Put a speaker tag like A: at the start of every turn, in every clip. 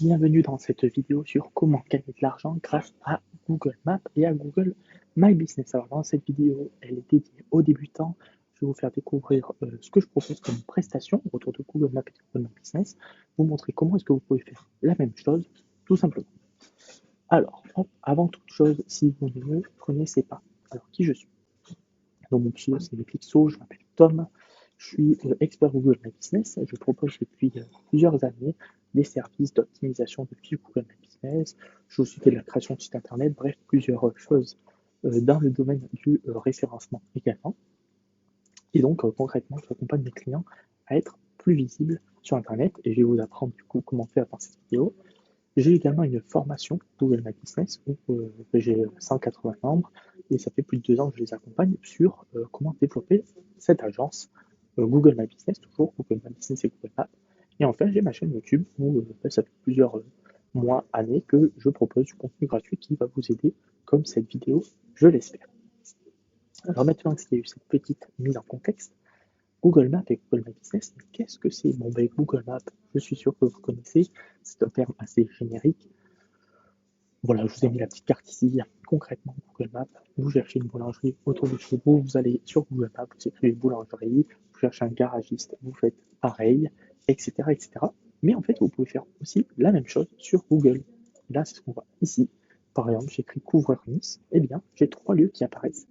A: Bienvenue dans cette vidéo sur comment gagner de l'argent grâce à Google Maps et à Google My Business. Alors dans cette vidéo, elle est dédiée aux débutants. Je vais vous faire découvrir ce que je propose comme prestation autour de Google Maps et de Google My Business, vous montrer comment est-ce que vous pouvez faire la même chose, tout simplement. Alors, avant toute chose, si vous ne me connaissez pas, alors qui je suis? Donc mon pseudo c'est Pixo, je m'appelle Tom, je suis expert Google My Business. Je propose depuis plusieurs années des services d'optimisation de fiches Google My Business. Je aussi fais de la création de sites internet, bref, plusieurs choses dans le domaine du référencement également. Et donc concrètement, j'accompagne mes clients à être plus visibles sur internet et je vais vous apprendre du coup comment faire dans cette vidéo. J'ai également une formation Google My Business où j'ai 180 membres et ça fait plus de 2 ans que je les accompagne sur comment développer cette agence Google My Business, toujours Google My Business et Google Maps. Et enfin, j'ai ma chaîne YouTube où ça fait plusieurs mois, années que je propose du contenu gratuit qui va vous aider comme cette vidéo, je l'espère. Alors maintenant qu'il y a eu cette petite mise en contexte, Google Maps et Google My Business, mais qu'est-ce que c'est? Bon, ben, Google Maps, je suis sûr que vous connaissez, c'est un terme assez générique. Voilà, je vous ai mis la petite carte ici. Concrètement, Google Maps, vous cherchez une boulangerie autour de chez vous, vous allez sur Google Maps, vous écrivez boulangerie, vous cherchez un garagiste, vous faites pareil, etc., etc. Mais en fait, vous pouvez faire aussi la même chose sur Google. Là, c'est ce qu'on voit ici. Par exemple, j'écris couvreur Nice, eh bien, j'ai 3 lieux qui apparaissent.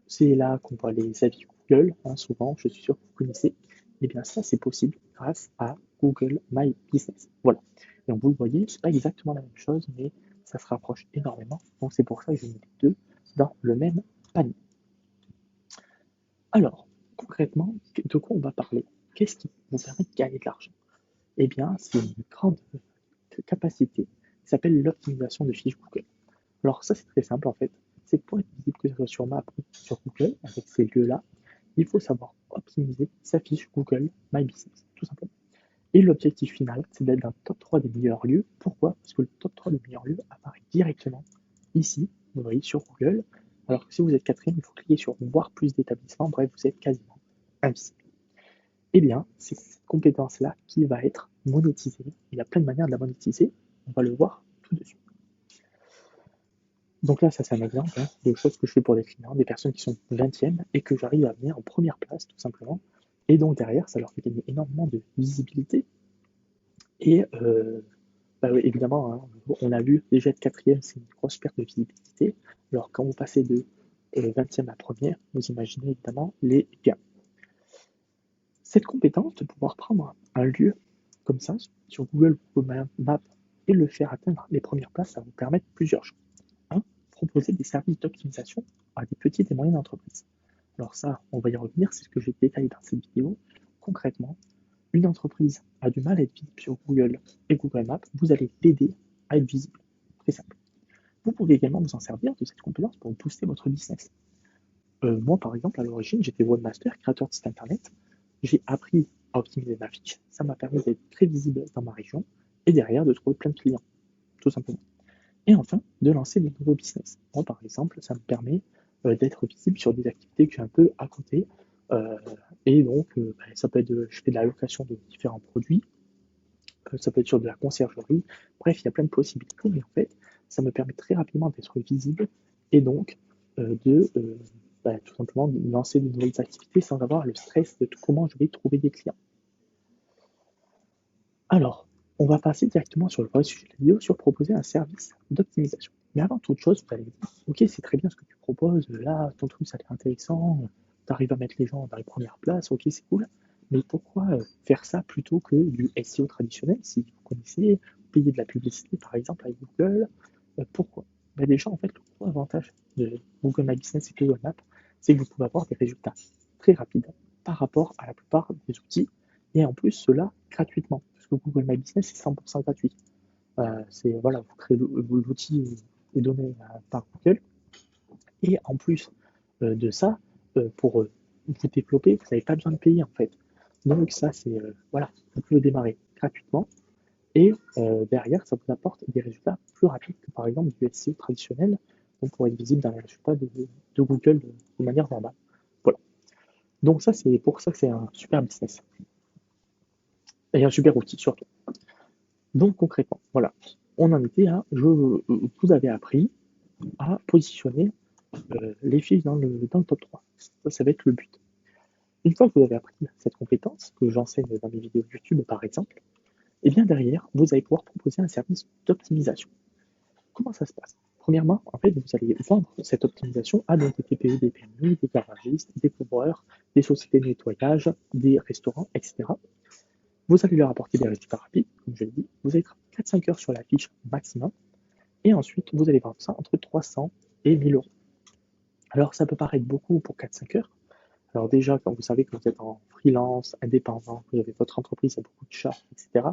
A: C'est là qu'on voit les avis Google, hein, souvent, je suis sûr que vous connaissez. Eh bien, ça, c'est possible grâce à Google My Business. Voilà. Donc, vous le voyez, c'est pas exactement la même chose, mais ça se rapproche énormément. Donc, c'est pour ça que j'ai mis les deux dans le même panier. Alors, concrètement, de quoi on va parler? Qu'est-ce qui vous permet de gagner de l'argent? Eh bien, c'est une grande capacité qui s'appelle l'optimisation de fiches Google. Alors, ça, c'est très simple en fait. C'est que pour être visible que ce soit sur Maps ou sur Google, avec ces lieux-là, il faut savoir optimiser sa fiche Google My Business, tout simplement. Et l'objectif final, c'est d'être dans le top 3 des meilleurs lieux. Pourquoi? Parce que le top 3 des meilleurs lieux apparaît directement ici, vous voyez, sur Google. Alors que si vous êtes quatrième, il faut cliquer sur voir plus d'établissements. Bref, vous êtes quasiment invisible. Eh bien, c'est cette compétence-là qui va être monétisée. Il y a plein de manières de la monétiser. On va le voir tout de suite. Donc là, ça c'est un exemple de choses que je fais pour des clients, des personnes qui sont 20e et que j'arrive à venir en première place tout simplement. Et donc derrière, ça leur fait gagner énormément de visibilité. Et bah oui, évidemment, hein, on a vu déjà être quatrième, c'est une grosse perte de visibilité. Alors quand vous passez de 20e à première, vous imaginez évidemment les gains. Cette compétence de pouvoir prendre un lieu comme ça sur Google Maps et le faire atteindre les premières places, ça va vous permettre plusieurs choses. Proposer des services d'optimisation à des petites et moyennes entreprises. Alors ça, on va y revenir, c'est ce que j'ai détaillé dans cette vidéo. Concrètement, une entreprise a du mal à être visible sur Google et Google Maps, vous allez l'aider à être visible. Très simple. Vous pouvez également vous en servir de cette compétence pour booster votre business. Moi, par exemple, à l'origine, j'étais webmaster, créateur de site internet. J'ai appris à optimiser ma fiche. Ça m'a permis d'être très visible dans ma région et derrière de trouver plein de clients, tout simplement. Et enfin, de lancer des nouveaux business. Moi, par exemple, ça me permet d'être visible sur des activités que j'ai un peu à côté. Euh, et donc, ça peut être, je fais de la location de différents produits, ça peut être sur de la conciergerie. Bref, il y a plein de possibilités, mais en fait, ça me permet très rapidement d'être visible et donc tout simplement de lancer de nouvelles activités sans avoir le stress de comment je vais trouver des clients. Alors, on va passer directement sur le vrai sujet de la vidéo, sur proposer un service d'optimisation. Mais avant toute chose, vous allez me dire, ok, c'est très bien ce que tu proposes, là, ton truc, ça a l'air intéressant, tu arrives à mettre les gens dans les premières places, ok, c'est cool, mais pourquoi faire ça plutôt que du SEO traditionnel, si vous connaissez, payer de la publicité, par exemple, avec Google, pourquoi? Ben déjà, en fait, le gros avantage de Google My Business et Google Maps, c'est que vous pouvez avoir des résultats très rapides par rapport à la plupart des outils, et en plus, cela gratuitement. Google My Business, c'est 100% gratuit. Voilà, vous créez l'outil est donné par Google. Et en plus de ça, pour vous développer, vous n'avez pas besoin de payer en fait. Donc ça, c'est voilà, vous pouvez démarrer gratuitement et derrière, ça vous apporte des résultats plus rapides que par exemple du SEO traditionnel, donc pour être visible dans les résultats de Google de manière normale. Voilà. Donc ça, c'est pour ça que c'est un super business et un super outil surtout. Donc concrètement, voilà, on en était à, vous avez appris à positionner les fiches dans le top 3. Ça va être le but. Une fois que vous avez appris cette compétence, que j'enseigne dans mes vidéos YouTube par exemple, et bien derrière, vous allez pouvoir proposer un service d'optimisation. Comment ça se passe? Premièrement, en fait, vous allez vendre cette optimisation à donc des TPE, des PME, des garagistes, des couvreurs, des sociétés de nettoyage, des restaurants, etc. Vous allez leur apporter des résultats rapides, comme je l'ai dit. Vous allez être 4-5 heures sur la fiche maximum. Et ensuite, vous allez vendre ça entre 300 et 1000 euros. Alors, ça peut paraître beaucoup pour 4-5 heures. Alors déjà, quand vous savez que vous êtes en freelance, indépendant, que vous avez votre entreprise, il y a beaucoup de charges, etc.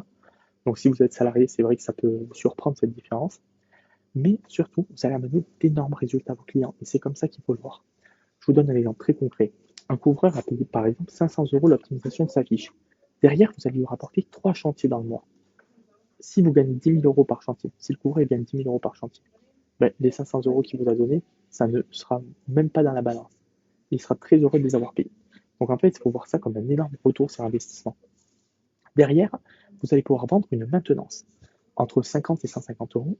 A: Donc si vous êtes salarié, c'est vrai que ça peut vous surprendre cette différence. Mais surtout, vous allez amener d'énormes résultats à vos clients. Et c'est comme ça qu'il faut le voir. Je vous donne un exemple très concret. Un couvreur a payé par exemple 500 euros l'optimisation de sa fiche. Derrière, vous allez lui rapporter 3 chantiers dans le mois. Si vous gagnez 10 000 euros par chantier, si le couvreur gagne 10 000 euros par chantier, ben, les 500 euros qu'il vous a donnés, ça ne sera même pas dans la balance. Il sera très heureux de les avoir payés. Donc en fait, il faut voir ça comme un énorme retour sur investissement. Derrière, vous allez pouvoir vendre une maintenance entre 50 et 150 euros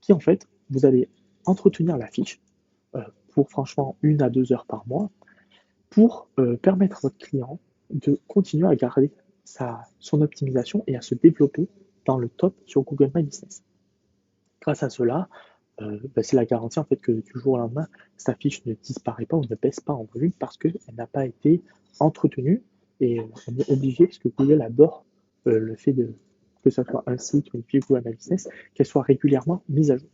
A: qui en fait, vous allez entretenir la fiche pour franchement 1 à 2 heures par mois pour permettre à votre client de continuer à garder son optimisation et à se développer dans le top sur Google My Business. Grâce à cela, c'est la garantie en fait que du jour au lendemain, sa fiche ne disparaît pas ou ne baisse pas en volume parce qu'elle n'a pas été entretenue et on est obligé, parce que Google adore le fait que ce soit un site ou une fiche Google My Business, qu'elle soit régulièrement mise à jour.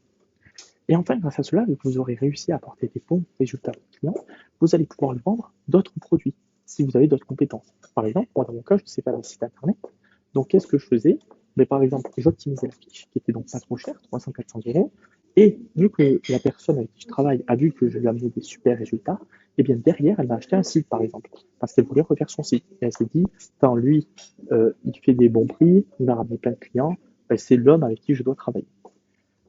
A: Et enfin, grâce à cela, vu que vous aurez réussi à apporter des bons résultats à votre client, vous allez pouvoir lui vendre d'autres produits si vous avez d'autres compétences. Par exemple, moi dans mon cas, je ne sais pas le site internet. Donc qu'est-ce que je faisais? Mais par exemple, j'optimisais la fiche, qui était donc pas trop chère, 300-400 euros. Et vu que la personne avec qui je travaille a vu que je lui amenais des super résultats, et bien derrière, elle m'a acheté un site, par exemple, parce qu'elle voulait refaire son site. Et elle s'est dit, lui, il fait des bons prix, il m'a ramené plein de clients, c'est l'homme avec qui je dois travailler.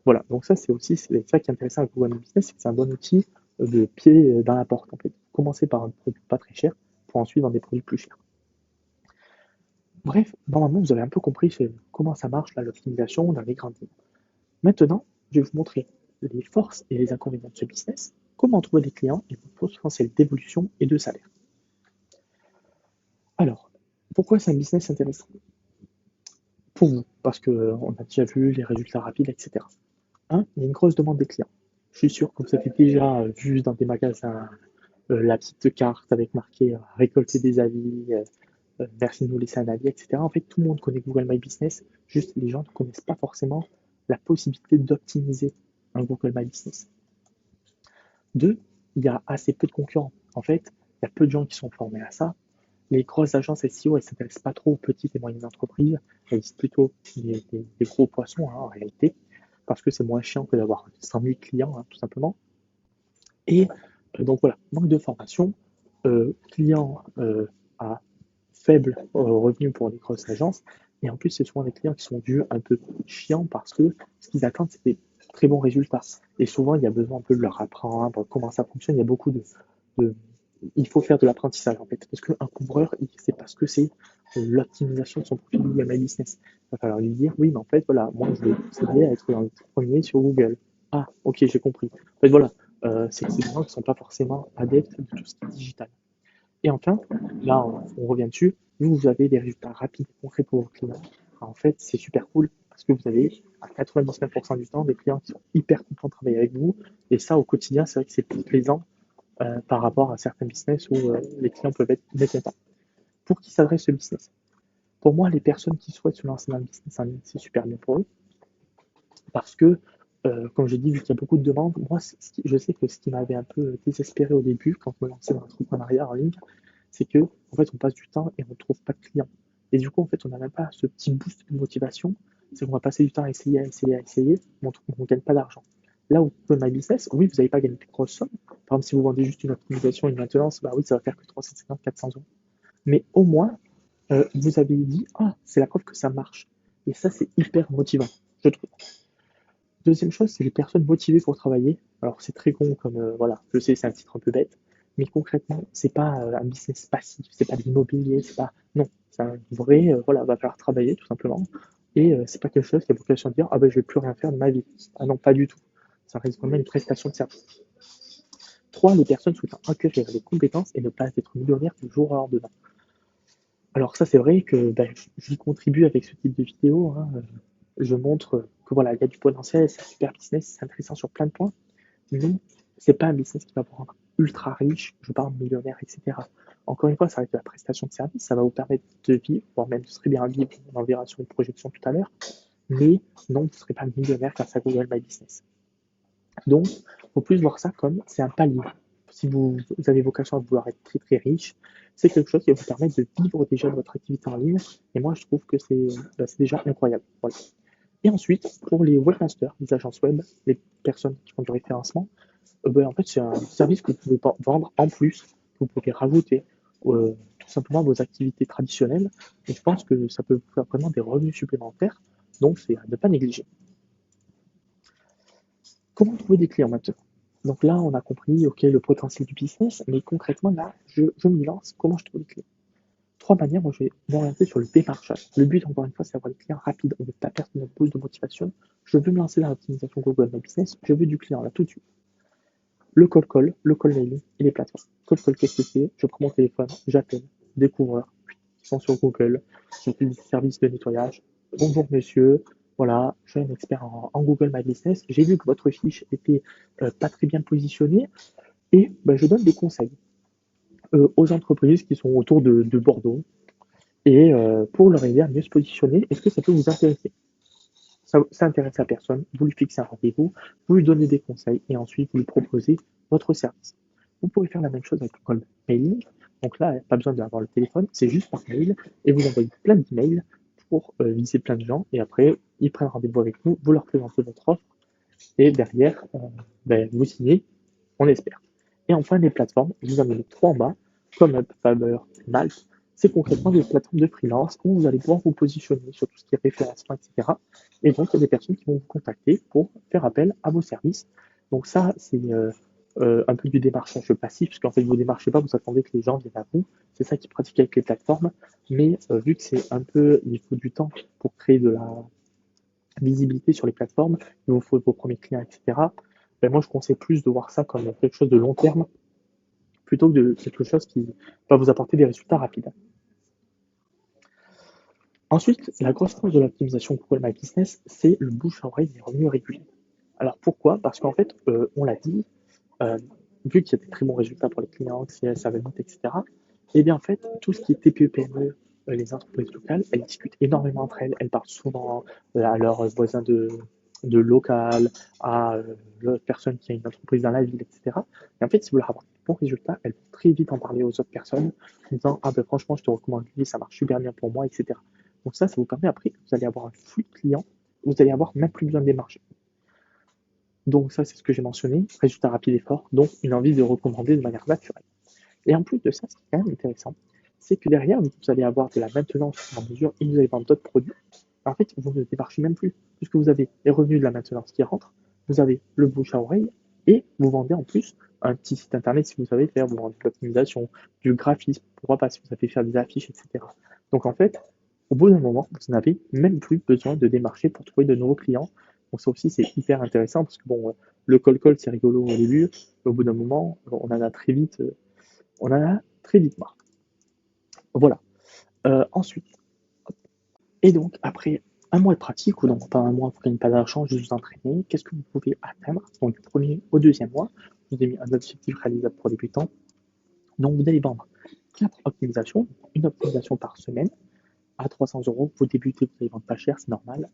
A: Voilà, donc ça c'est aussi c'est ça qui est intéressant avec Google My Business, c'est que c'est un bon outil de pied dans la porte en fait. Commencer par un produit pas très cher pour ensuite vendre des produits plus chers. Bref, normalement vous avez un peu compris comment ça marche l'optimisation dans les grandes lignes. Maintenant, je vais vous montrer les forces et les inconvénients de ce business, comment trouver des clients et votre potentiel d'évolution et de salaire. Alors, pourquoi c'est un business intéressant? Pour vous, parce qu'on a déjà vu les résultats rapides, etc. Il y a une grosse demande des clients. Je suis sûr que vous avez déjà vu dans des magasins la petite carte avec marqué récolter des avis, merci de nous laisser un avis, etc. En fait, tout le monde connaît Google My Business, juste les gens ne connaissent pas forcément la possibilité d'optimiser un Google My Business. Deux, il y a assez peu de concurrents. En fait, il y a peu de gens qui sont formés à ça. Les grosses agences SEO, elles ne s'intéressent pas trop aux petites et moyennes entreprises, elles visent plutôt les gros poissons en réalité, parce que c'est moins chiant que d'avoir 100 000 clients, tout simplement. Et donc voilà, manque de formation, clients à faible revenu pour les grosses agences, et en plus c'est souvent des clients qui sont vus un peu chiants parce que ce qu'ils attendent c'est des très bons résultats. Et souvent il y a besoin un peu de leur apprendre comment ça fonctionne, il y a beaucoup de il faut faire de l'apprentissage en fait, parce qu'un couvreur il sait pas ce que c'est l'optimisation de son profil Google My Business. Il va falloir lui dire oui mais en fait voilà, moi je vais vous aider à être dans le premier sur Google. Ah ok j'ai compris. En fait voilà, c'est des gens qui ne sont pas forcément adeptes de tout ce qui est digital. Et enfin, là, on revient dessus, vous avez des résultats rapides et concrets pour vos clients. En fait, c'est super cool parce que vous avez à 99% du temps des clients qui sont hyper contents de travailler avec vous. Et ça, au quotidien, c'est vrai que c'est plus plaisant par rapport à certains business où les clients peuvent être mécontents. Pour qui s'adresse ce business? Pour moi, les personnes qui souhaitent se lancer dans le business en ligne, c'est super bien pour eux parce que, comme je dis, vu qu'il y a beaucoup de demandes, moi, je sais que ce qui m'avait un peu désespéré au début quand je me lançais dans l'entrepreneuriat en ligne, c'est que en fait, on passe du temps et on ne trouve pas de clients. Et du coup, en fait, on n'a même pas ce petit boost de motivation. C'est qu'on va passer du temps à essayer, à essayer, à essayer, mais on ne gagne pas d'argent. Là où dans My Business, oui, vous n'allez pas gagner de grosses sommes. Par exemple, si vous vendez juste une optimisation et une maintenance, bah oui, ça va faire que 350, 400 euros. Mais au moins, vous avez dit, ah, c'est la preuve que ça marche. Et ça, c'est hyper motivant, je trouve. Deuxième chose, c'est les personnes motivées pour travailler. Alors c'est très con comme voilà, je sais c'est un titre un peu bête, mais concrètement c'est pas un business passif, c'est pas de l'immobilier, c'est pas non, c'est un vrai voilà, va falloir travailler tout simplement. et c'est pas quelque chose qui a vocation à dire ah ben je vais plus rien faire de ma vie. Ah non, pas du tout. Ça reste vraiment une prestation de service. 3. Les personnes souhaitant acquérir des compétences et ne pas être millionnaire du jour au lendemain. Alors ça c'est vrai que ben, j'y contribue avec ce type de vidéo. Hein. Je montre que voilà, il y a du potentiel, c'est un super business, c'est intéressant sur plein de points, mais c'est pas un business qui va vous rendre ultra riche, je parle millionnaire, etc. Encore une fois, ça reste de la prestation de service, ça va vous permettre de vivre, voire même de très bien vivre, on en verra sur une projection tout à l'heure, mais non, vous ne serez pas millionnaire grâce à Google My Business. Donc, il faut plus voir ça comme c'est un palier. Si vous avez vocation à vouloir être très très riche, c'est quelque chose qui va vous permettre de vivre déjà de votre activité en ligne. Et moi, je trouve que c'est déjà incroyable. Voilà. Et ensuite, pour les webmasters, les agences web, les personnes qui font du référencement, ben, en fait, c'est un service que vous pouvez vendre en plus, que vous pouvez rajouter tout simplement à vos activités traditionnelles. Et je pense que ça peut vous faire vraiment des revenus supplémentaires. Donc, c'est à ne pas négliger. Comment trouver des clients maintenant? Donc là, on a compris, ok, le potentiel du business, mais concrètement, là, je me lance, comment je trouve des clients? 3 manières, moi je vais m'orienter sur le démarchage. Le but, encore une fois, c'est d'avoir des clients rapides. On ne veut pas perdre notre boost de motivation. Je veux me lancer dans l'optimisation Google My Business. Je veux du client là tout de suite. Le call call, le call mailing et les plateformes. Call call, qu'est-ce que c'est? Je prends mon téléphone, j'appelle des couvreurs qui sont sur Google, qui font des services de nettoyage. Bonjour monsieur, voilà, je suis un expert en Google My Business. J'ai vu que votre fiche était pas très bien positionnée et ben, je donne des conseils aux entreprises qui sont autour de Bordeaux et pour leur aider à mieux se positionner. Est-ce que ça peut vous intéresser? Ça intéresse la personne, vous lui fixez un rendez-vous, vous lui donnez des conseils et ensuite vous lui proposez votre service. Vous pouvez faire la même chose avec le call mailing. Donc là, pas besoin d'avoir le téléphone, c'est juste par mail et vous envoyez plein d'emails pour viser plein de gens et après ils prennent rendez-vous avec vous, vous leur présentez votre offre et derrière ben, vous signez, on espère. Et enfin les plateformes, je vous en ai mis 3 en bas, comme Up, Faber, Malte, c'est concrètement des plateformes de freelance où vous allez pouvoir vous positionner sur tout ce qui est référencement, etc. Et donc, il y a des personnes qui vont vous contacter pour faire appel à vos services. Donc ça, c'est un peu du démarchage passif, parce qu'en fait, vous ne démarchez pas, vous attendez que les gens viennent à vous. C'est ça qui pratique avec les plateformes. Mais vu que c'est un peu, il faut du temps pour créer de la visibilité sur les plateformes, il vous faut vos premiers clients, etc. Ben moi, je conseille plus de voir ça comme quelque chose de long terme plutôt que de quelque chose qui va vous apporter des résultats rapides. Ensuite, la grosse force de l'optimisation Google My Business, c'est le bouche à oreille des revenus réguliers. Alors pourquoi? Parce qu'en fait, on l'a dit, euh, vu qu'il y a des très bons résultats pour les clients, que ça va vite, etc., et bien en fait, tout ce qui est TPE-PME, les entreprises locales, elles discutent énormément entre elles, elles parlent souvent à leurs voisins de local, à l'autre personne qui a une entreprise dans la ville, etc. Et en fait, si vous leur apportez de bons résultats, elles vont très vite en parler aux autres personnes, en disant ah ben franchement, je te recommande lui, ça marche super bien pour moi, etc. Donc ça vous permet après que vous allez avoir un flux de clients, vous allez avoir même plus besoin de démarcher. Donc ça, c'est ce que j'ai mentionné, résultat rapide et fort, donc une envie de recommander de manière naturelle. Et en plus de ça, ce qui est quand même intéressant, c'est que derrière, vous allez avoir de la maintenance en mesure et vous allez vendre d'autres produits. En fait, vous ne démarchez même plus, puisque vous avez les revenus de la maintenance qui rentrent, vous avez le bouche à oreille, et vous vendez en plus un petit site internet si vous savez faire, vous vendez de l'optimisation, du graphisme, pourquoi pas si vous savez faire des affiches, etc. Donc en fait, au bout d'un moment, vous n'avez même plus besoin de démarcher pour trouver de nouveaux clients. Donc ça aussi, c'est hyper intéressant parce que bon, le call c'est rigolo au début, mais au bout d'un moment, on en a très vite marre. Voilà. Ensuite, et donc après un mois de pratique, ou non pas un mois, vous ne gagnez pas d'argent, juste vous entraîner, qu'est-ce que vous pouvez atteindre? Donc du premier au deuxième mois, je vous ai mis un objectif réalisable pour débutants. Donc vous allez vendre 4 optimisations, une optimisation par semaine à 300 euros. Vous débutez, vous allez vendre pas cher, c'est normal.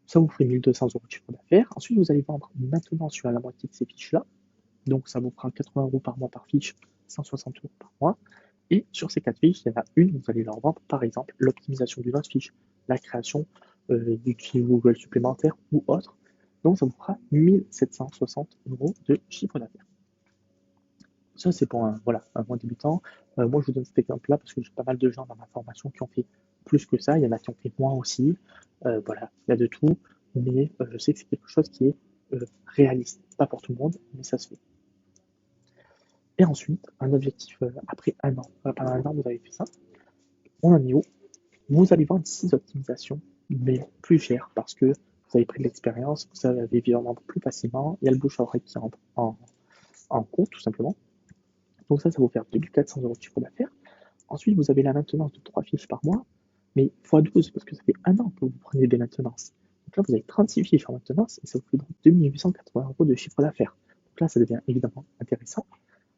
A: Ça vous ferait 1200 euros de chiffre d'affaires. Ensuite, vous allez vendre maintenant sur la moitié de ces fiches-là. Donc ça vous fera 80 euros par mois par fiche, 160 euros par mois. Et sur ces 4 fiches, il y en a une, vous allez leur vendre par exemple l'optimisation d'une autre fiche, la création d'outils Google supplémentaires ou autre. Donc ça vous fera 1760 euros de chiffre d'affaires. Ça, c'est pour voilà, un mois débutant. Moi, je vous donne cet exemple-là parce que j'ai pas mal de gens dans ma formation qui ont fait plus que ça. Il y en a qui ont fait moins aussi. Voilà, il y a de tout. Mais je sais que c'est quelque chose qui est réaliste. Pas pour tout le monde, mais ça se fait. Et ensuite, un objectif après un an. Pendant un an, vous avez fait ça. On a mis haut. Vous allez vendre 6 optimisations mais plus cher parce que vous avez pris de l'expérience, vous savez vivre plus facilement, il y a le bouche à oreille qui rentre en compte tout simplement. Donc ça vous fait 2400 € de chiffre d'affaires. Ensuite, vous avez la maintenance de 3 fiches par mois, mais x12 parce que ça fait un an que vous prenez des maintenances. Donc là, vous avez 36 fiches en maintenance et ça vous fait donc 2880 € de chiffre d'affaires. Donc là, ça devient évidemment intéressant.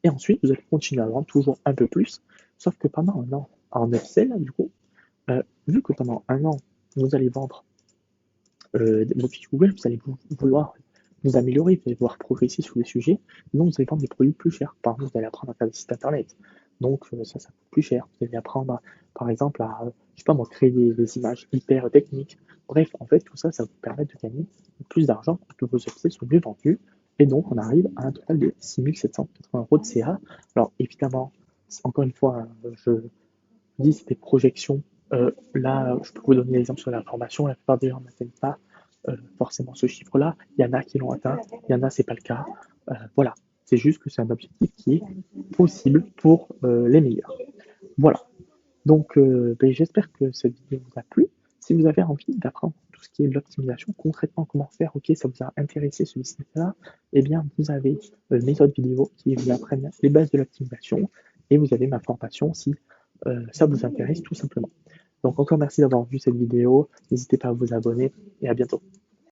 A: Et ensuite, vous allez continuer à vendre toujours un peu plus, sauf que pendant un an en upsell, du coup, vu que pendant un an, vous allez vendre vos fiches Google, vous allez vouloir vous améliorer, vous allez vouloir progresser sur des sujets, donc vous allez vendre des produits plus chers. Par exemple, vous allez apprendre à faire des sites internet, donc ça coûte plus cher. Vous allez apprendre, par exemple, à, je sais pas moi, créer des images hyper techniques. Bref, en fait, tout ça, ça vous permet de gagner plus d'argent, que vos upsells soient mieux vendus, et donc on arrive à un total de 6780 € de CA. Alors évidemment, encore une fois, je dis c'est des projections. Là, je peux vous donner l'exemple sur la formation. La plupart des gens n'atteignent pas forcément ce chiffre-là. Il y en a qui l'ont atteint, il y en a, c'est pas le cas. Voilà, c'est juste que c'est un objectif qui est possible pour les meilleurs. Voilà. Donc, j'espère que cette vidéo vous a plu. Si vous avez envie d'apprendre tout ce qui est de l'optimisation, concrètement comment faire, ok, ça vous a intéressé ce business-là, eh bien, vous avez mes autres vidéos qui vous apprennent les bases de l'optimisation et vous avez ma formation si ça vous intéresse tout simplement. Donc, encore merci d'avoir vu cette vidéo. N'hésitez pas à vous abonner et à bientôt.